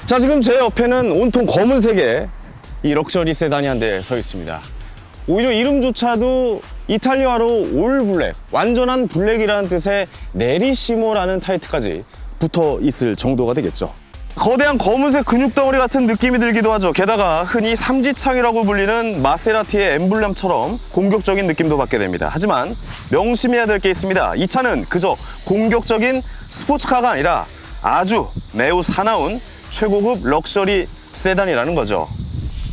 자, 지금 제 옆에는 온통 검은색의 이 럭셔리 세단이 한 대 서 있습니다. 오히려 이름조차도 이탈리아로 올 블랙, 완전한 블랙이라는 뜻의 내리시모라는 타이틀까지 붙어 있을 정도가 되겠죠. 거대한 검은색 근육덩어리 같은 느낌이 들기도 하죠. 게다가 흔히 삼지창이라고 불리는 마세라티의 엠블렘처럼 공격적인 느낌도 받게 됩니다. 하지만 명심해야 될 게 있습니다. 이 차는 그저 공격적인 스포츠카가 아니라 아주 매우 사나운 최고급 럭셔리 세단이라는 거죠.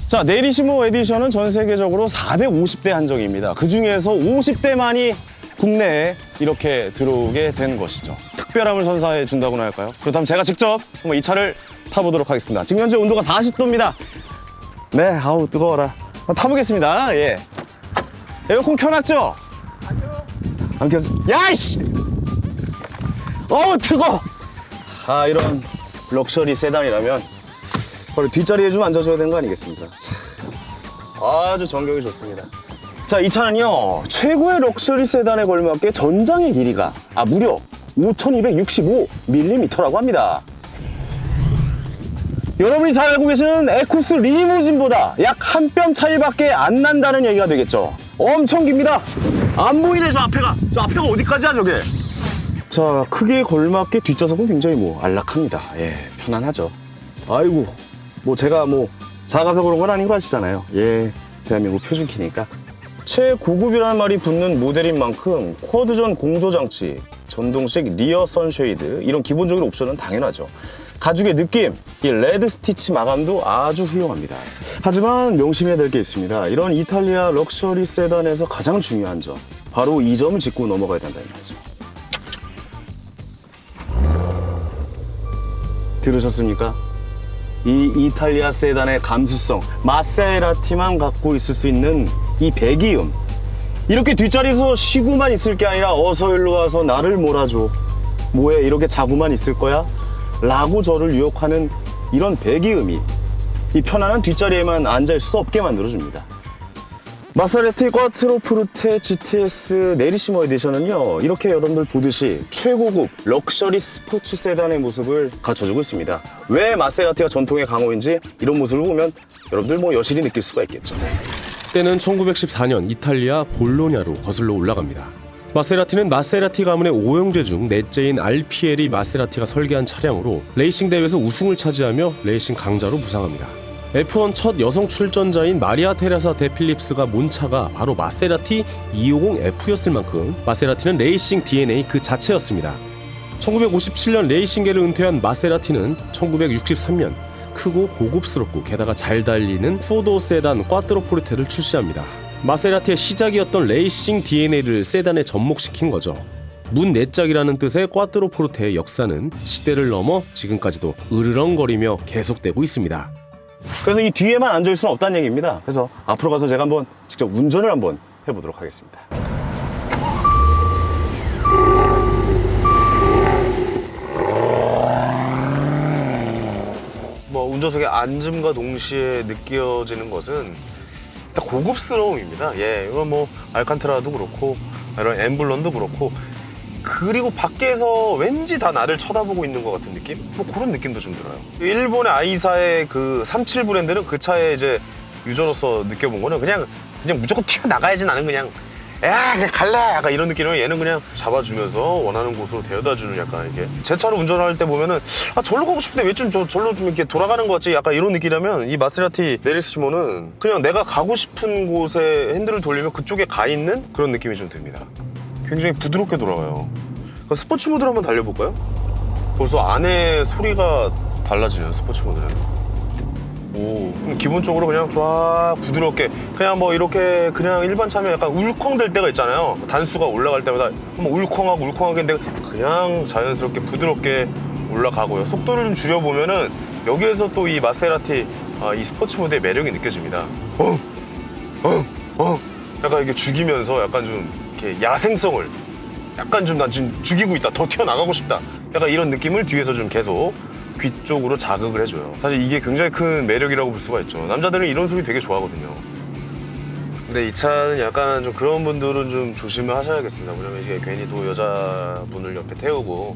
자, 내리시모 에디션은 전 세계적으로 450대 한정입니다. 그 중에서 50대만이 국내에 이렇게 들어오게 된 것이죠. 특별함을 선사해 준다고나 할까요? 그렇다면 제가 직접 한번 이 차를 타보도록 하겠습니다. 지금 현재 온도가 40도입니다. 네, 아우 뜨거워라. 타보겠습니다. 예. 에어컨 켜놨죠? 안 켰어. 야이씨! 어우 뜨거! 아, 이런 럭셔리 세단이라면 바로 뒷자리에 좀 앉아줘야 되는 거 아니겠습니까? 참, 아주 정경이 좋습니다. 자, 이 차는요, 최고의 럭셔리 세단에 걸맞게 전장의 길이가 무려 5265mm라고 합니다. 여러분이 잘 알고 계시는 에쿠스 리무진보다 약 한 뼘 차이밖에 안 난다는 얘기가 되겠죠. 엄청 깁니다. 안 보이네, 저 앞에가. 저 앞에가 어디까지야, 저게. 자, 크기에 걸맞게 뒷좌석은 굉장히 안락합니다. 예, 편안하죠. 아이고, 제가 작아서 그런 건 아닌 거 아시잖아요. 예, 대한민국 표준키니까. 최고급이라는 말이 붙는 모델인 만큼 쿼드전 공조장치, 전동식 리어 선쉐이드, 이런 기본적인 옵션은 당연하죠. 가죽의 느낌, 이 레드 스티치 마감도 아주 훌륭합니다. 하지만 명심해야 될 게 있습니다. 이런 이탈리아 럭셔리 세단에서 가장 중요한 점, 바로 이 점을 짚고 넘어가야 된다는 거죠. 들으셨습니까? 이 이탈리아 세단의 감수성, 마세라티만 갖고 있을 수 있는 이 배기음. 이렇게 뒷자리에서 쉬고만 있을 게 아니라 어서 일로 와서 나를 몰아줘. 뭐해, 이렇게 자고만 있을 거야? 라고 저를 유혹하는 이런 배기음이 이 편안한 뒷자리에만 앉아있을 수 없게 만들어줍니다. 마세라티 꽈트로포르테 GTS 내리시모 에디션은요, 이렇게 여러분들 보듯이 최고급 럭셔리 스포츠 세단의 모습을 갖춰주고 있습니다. 왜 마세라티가 전통의 강호인지 이런 모습을 보면 여러분들 여실히 느낄 수가 있겠죠. 때는 1914년 이탈리아 볼로냐로 거슬러 올라갑니다. 마세라티는 마세라티 가문의 5형제 중 넷째인 알피에리 마세라티가 설계한 차량으로 레이싱 대회에서 우승을 차지하며 레이싱 강자로 부상합니다. F1 첫 여성 출전자인 마리아 테레사 데 필립스가 몬 차가 바로 마세라티 250F였을 만큼 마세라티는 레이싱 DNA 그 자체였습니다. 1957년 레이싱계를 은퇴한 마세라티는 1963년 크고 고급스럽고 게다가 잘 달리는 4도어 세단 꽈트로포르테를 출시합니다. 마세라티의 시작이었던 레이싱 DNA를 세단에 접목시킨 거죠. 문 내짝이라는 뜻의 꽈트로포르테의 역사는 시대를 넘어 지금까지도 으르렁거리며 계속되고 있습니다. 그래서 이 뒤에만 앉아있을 수는 없다는 얘기입니다. 그래서 앞으로 가서 제가 한번 직접 운전을 한번 해보도록 하겠습니다. 운전석에 앉음과 동시에 느껴지는 것은 일단 고급스러움입니다. 예, 이건 알칸타라도 그렇고 이런 엠블럼도 그렇고, 그리고 밖에서 왠지 다 나를 쳐다보고 있는 것 같은 느낌? 그런 느낌도 좀 들어요. 일본의 아이사의 그 37 브랜드는 그 차에 이제 유저로서 느껴본 거는 그냥 무조건 튀어나가야지, 나는 그냥 그냥 갈래! 약간 이런 느낌이면 얘는 그냥 잡아주면서 원하는 곳으로 데려다주는, 약간 이게 제 차를 운전할 때 보면은 절로 가고 싶은데 왜 좀 절로 좀 이렇게 돌아가는 것 같지? 약간 이런 느낌이라면 이 마세라티 내리시모는 그냥 내가 가고 싶은 곳에 핸들을 돌리면 그쪽에 가 있는 그런 느낌이 좀 듭니다. 굉장히 부드럽게 돌아가요. 스포츠 모드로 한번 달려볼까요? 벌써 안에 소리가 달라지네요, 스포츠 모드는. 기본적으로 그냥 쫙 부드럽게, 그냥 이렇게 그냥 일반 차면 약간 울컹될 때가 있잖아요. 단수가 올라갈 때마다 울컹하게 했는데 그냥 자연스럽게 부드럽게 올라가고요. 속도를 좀 줄여보면은 여기에서 또 이 마세라티 이 스포츠 모드의 매력이 느껴집니다. 약간 이렇게 죽이면서 약간 좀 이렇게 야생성을 약간 난 지금 죽이고 있다, 더 튀어나가고 싶다, 약간 이런 느낌을 뒤에서 좀 계속 귀 쪽으로 자극을 해줘요. 사실 이게 굉장히 큰 매력이라고 볼 수가 있죠. 남자들은 이런 소리 되게 좋아하거든요. 근데 이 차는 약간 좀 그런 분들은 좀 조심을 하셔야겠습니다. 왜냐면 이게 괜히 또 여자분을 옆에 태우고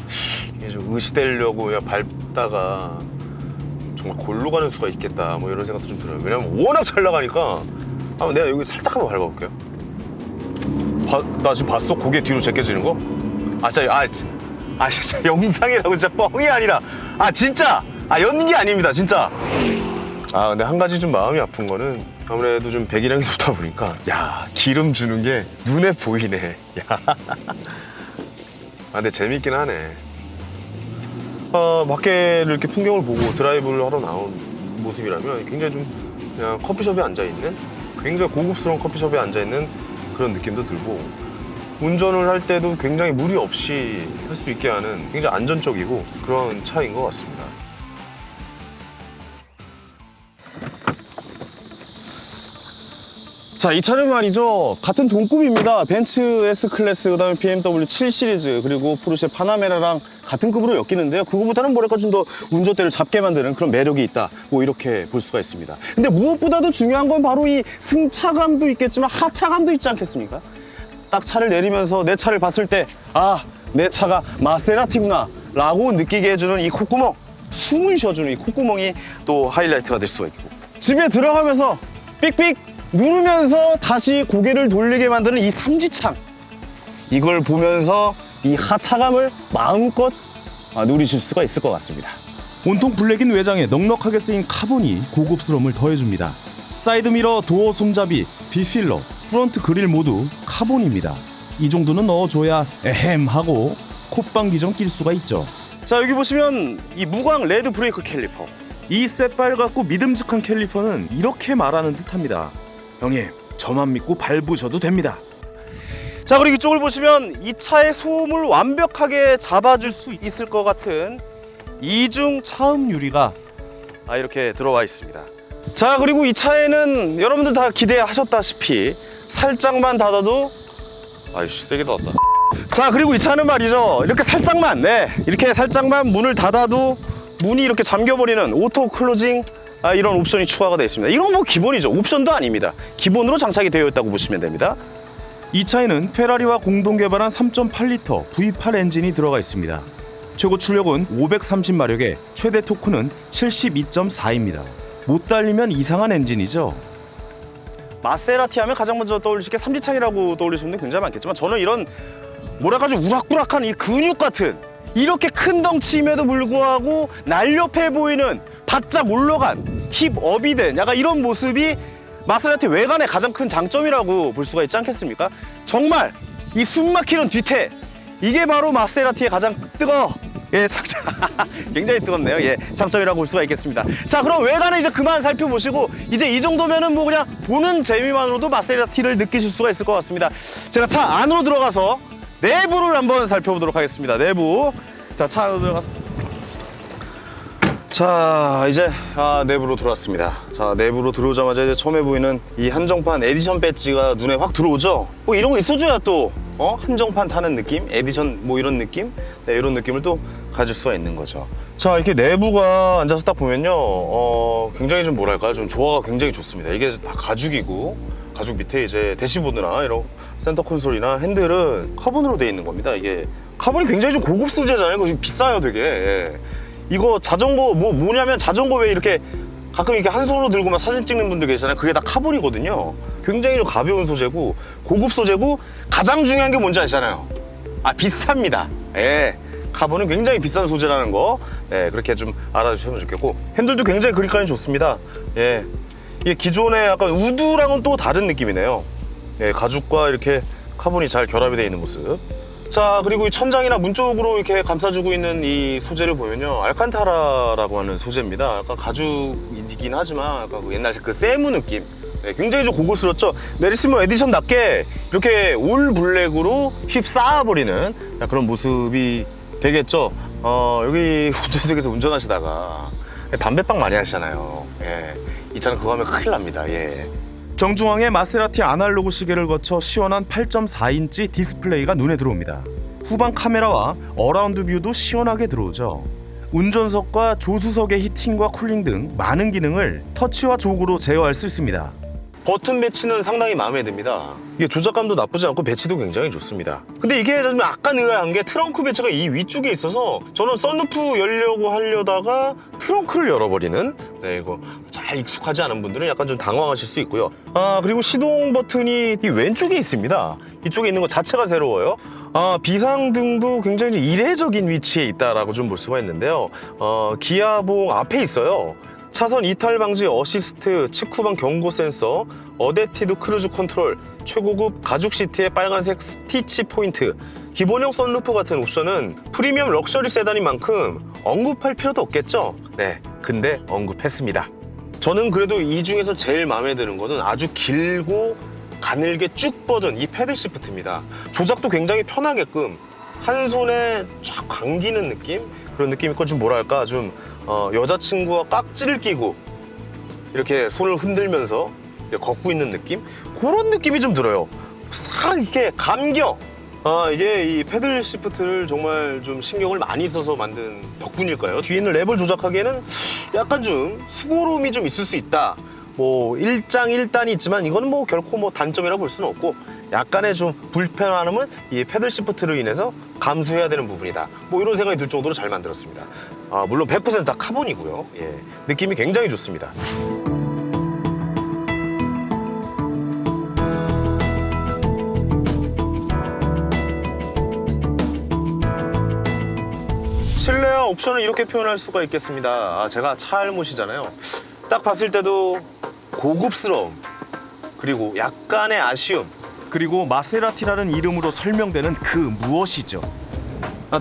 이게 좀 의시되려고 그냥 밟다가 정말 골로 가는 수가 있겠다 뭐 이런 생각도 좀 들어요. 왜냐면 워낙 잘 나가니까. 한번 내가 여기 살짝 한번 밟아볼게요. 나 지금 봤어? 고개 뒤로 제껴지는 거? 진짜 영상이라고 진짜 뻥이 아니라 진짜 연기 아닙니다 진짜. 근데 한 가지 좀 마음이 아픈 거는 아무래도 좀 배기량이 높다 보니까 기름 주는 게 눈에 보이네. 근데 재밌긴 하네. 밖에 이렇게 풍경을 보고 드라이브를 하러 나온 모습이라면 굉장히 좀 그냥 커피숍에 앉아있는, 굉장히 고급스러운 커피숍에 앉아있는 그런 느낌도 들고, 운전을 할 때도 굉장히 무리 없이 할 수 있게 하는 굉장히 안전적이고 그런 차인 것 같습니다. 자, 이 차는 말이죠, 같은 동급입니다. 벤츠 S클래스, 그 다음에 BMW 7 시리즈, 그리고 포르쉐 파나메라랑 같은 급으로 엮이는데요. 그거보다는 뭐랄까 좀 더 운전대를 잡게 만드는 그런 매력이 있다, 뭐 이렇게 볼 수가 있습니다. 근데 무엇보다도 중요한 건 바로 이 승차감도 있겠지만 하차감도 있지 않겠습니까? 딱 차를 내리면서 내 차를 봤을 때 내 차가 마세라티구나 라고 느끼게 해주는 이 콧구멍, 숨을 쉬어주는 이 콧구멍이 또 하이라이트가 될 수가 있고, 집에 들어가면서 삑삑 누르면서 다시 고개를 돌리게 만드는 이 삼지창, 이걸 보면서 이 하차감을 마음껏 누리실 수가 있을 것 같습니다. 온통 블랙인 외장에 넉넉하게 쓰인 카본이 고급스러움을 더해줍니다. 사이드미러, 도어 손잡이, 비필러, 프론트 그릴 모두 카본입니다. 이 정도는 넣어줘야 에헴 하고 콧방귀 좀 낄 수가 있죠. 자, 여기 보시면 이 무광 레드 브레이크 캘리퍼, 이 새빨갛고 믿음직한 캘리퍼는 이렇게 말하는 듯합니다. 형님, 저만 믿고 밟으셔도 됩니다. 자, 그리고 이쪽을 보시면 이 차의 소음을 완벽하게 잡아줄 수 있을 것 같은 이중 차음 유리가 이렇게 들어와 있습니다. 자, 그리고 이 차에는 여러분들 다 기대하셨다시피 살짝만 닫아도 세게 닫았다. 자, 그리고 이 차는 말이죠, 이렇게 살짝만, 이렇게 살짝만 문을 닫아도 문이 이렇게 잠겨버리는 오토 클로징 이런 옵션이 추가가 되어 있습니다. 이건 뭐 기본이죠. 옵션도 아닙니다. 기본으로 장착이 되어 있다고 보시면 됩니다. 이 차에는 페라리와 공동 개발한 3.8리터 V8 엔진이 들어가 있습니다. 최고 출력은 530마력에 최대 토크는 72.4입니다. 못 달리면 이상한 엔진이죠. 마세라티 하면 가장 먼저 떠올리실 게 삼지창이라고 떠올리시는 분들 굉장히 많겠지만, 저는 이런 뭐랄까 좀 우락부락한 이 근육 같은, 이렇게 큰 덩치임에도 불구하고 날렵해 보이는, 바짝 올라간 힙업이 된 약간 이런 모습이 마세라티 외관의 가장 큰 장점이라고 볼 수가 있지 않겠습니까? 정말 이 숨막히는 뒤태, 이게 바로 마세라티의 가장 장점 굉장히 뜨겁네요. 장점이라고 볼 수가 있겠습니다. 자, 그럼 외관을 이제 그만 살펴보시고, 이제 이 정도면은 뭐 그냥 보는 재미만으로도 마세라티를 느끼실 수가 있을 것 같습니다. 제가 차 안으로 들어가서 내부를 한번 살펴보도록 하겠습니다. 내부. 자, 차 안으로 들어가서, 자, 이제 내부로 들어왔습니다. 자, 내부로 들어오자마자 이제 처음에 보이는 이 한정판 에디션 배지가 눈에 확 들어오죠. 뭐 이런 거 있어줘야 또 한정판 타는 느낌, 에디션 뭐 이런 느낌, 이런 느낌을 또 가질 수가 있는 거죠. 자, 이렇게 내부가 앉아서 딱 보면요, 굉장히 좀 뭐랄까, 좀 조화가 굉장히 좋습니다. 이게 다 가죽이고, 가죽 밑에 이제 대시보드나 이런 센터 콘솔이나 핸들은 카본으로 되어 있는 겁니다. 이게 카본이 굉장히 좀 고급 소재잖아요. 이거 비싸요, 되게. 이거 자전거 뭐냐면, 자전거 왜 이렇게 가끔 이렇게 한 손으로 들고 막 사진 찍는 분들 계시잖아요. 그게 다 카본이거든요. 굉장히 좀 가벼운 소재고 고급 소재고, 가장 중요한 게 뭔지 아시잖아요. 비쌉니다. 카본은 굉장히 비싼 소재라는 거, 그렇게 좀 알아주시면 좋겠고, 핸들도 굉장히 그립감이 좋습니다. 이게 기존의 약간 우드랑은 또 다른 느낌이네요. 가죽과 이렇게 카본이 잘 결합이 되어 있는 모습. 자, 그리고 이 천장이나 문 쪽으로 이렇게 감싸주고 있는 이 소재를 보면요, 알칸타라라고 하는 소재입니다. 약간 가죽이긴 하지만 약간 그 옛날 그 세무 느낌, 굉장히 좀 고급스럽죠. 메리시모 에디션답게 이렇게 올 블랙으로 휩 쌓아버리는 그런 모습이 되겠죠. 여기 운전석에서 운전하시다가 담배빵 많이 하시잖아요. 이 차는 그거 하면 큰일 납니다. 정중앙에 마세라티 아날로그 시계를 거쳐 시원한 8.4인치 디스플레이가 눈에 들어옵니다. 후방 카메라와 어라운드 뷰도 시원하게 들어오죠. 운전석과 조수석의 히팅과 쿨링 등 많은 기능을 터치와 조그로 제어할 수 있습니다. 버튼 배치는 상당히 마음에 듭니다. 이게 조작감도 나쁘지 않고 배치도 굉장히 좋습니다. 근데 이게 좀 약간 의아한 게 트렁크 배치가 이 위쪽에 있어서 저는 썬루프 열려고 하려다가 트렁크를 열어버리는, 네, 이거 잘 익숙하지 않은 분들은 약간 좀 당황하실 수 있고요. 그리고 시동 버튼이 이 왼쪽에 있습니다. 이쪽에 있는 것 자체가 새로워요. 비상등도 굉장히 이례적인 위치에 있다라고 좀 볼 수가 있는데요. 기아봉 앞에 있어요. 차선 이탈 방지 어시스트, 측후방 경고 센서, 어댑티브 크루즈 컨트롤, 최고급 가죽 시트에 빨간색 스티치 포인트, 기본형 썬루프 같은 옵션은 프리미엄 럭셔리 세단인 만큼 언급할 필요도 없겠죠? 네, 근데 언급했습니다. 저는 그래도 이 중에서 제일 마음에 드는 거는 아주 길고 가늘게 쭉 뻗은 이 패들 시프트입니다. 조작도 굉장히 편하게끔 한 손에 쫙 감기는 느낌? 그런 느낌이 있고 좀 뭐랄까 좀 여자친구와 깍지를 끼고 이렇게 손을 흔들면서 이렇게 걷고 있는 느낌? 그런 느낌이 좀 들어요. 싹 이렇게 감겨. 이게 이 패들 시프트를 정말 좀 신경을 많이 써서 만든 덕분일까요? 뒤에 있는 랩을 조작하기에는 약간 좀 수고로움이 좀 있을 수 있다. 뭐 일장일단이 있지만 이거는 뭐 결코 뭐 단점이라고 볼 수는 없고 약간의 좀 불편함은 이 패들 시프트로 인해서 감수해야 되는 부분이다. 뭐 이런 생각이 들 정도로 잘 만들었습니다. 물론 100% 다 카본이고요. 예, 느낌이 굉장히 좋습니다. 실내화 옵션을 이렇게 표현할 수가 있겠습니다. 제가 차 알못이잖아요. 딱 봤을 때도 고급스러움, 그리고 약간의 아쉬움, 그리고 마세라티라는 이름으로 설명되는 그 무엇이죠?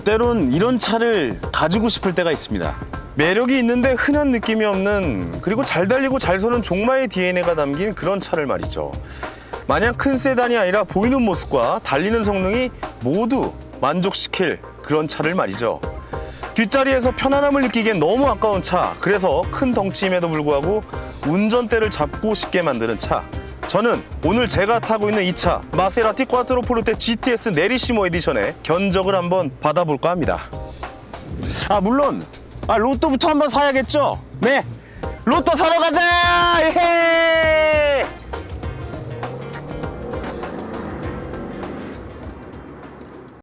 때론 이런 차를 가지고 싶을 때가 있습니다. 매력이 있는데 흔한 느낌이 없는, 그리고 잘 달리고 잘 서는 종마의 DNA가 담긴 그런 차를 말이죠. 마냥 큰 세단이 아니라 보이는 모습과 달리는 성능이 모두 만족시킬 그런 차를 말이죠. 뒷자리에서 편안함을 느끼기엔 너무 아까운 차, 그래서 큰 덩치임에도 불구하고 운전대를 잡고 싶게 만드는 차. 저는 오늘 제가 타고 있는 이 차 마세라티 꽈트로포르테 GTS 내리시모 에디션의 견적을 한번 받아볼까 합니다. 물론 로또부터 한번 사야겠죠? 네, 로또 사러 가자! 예!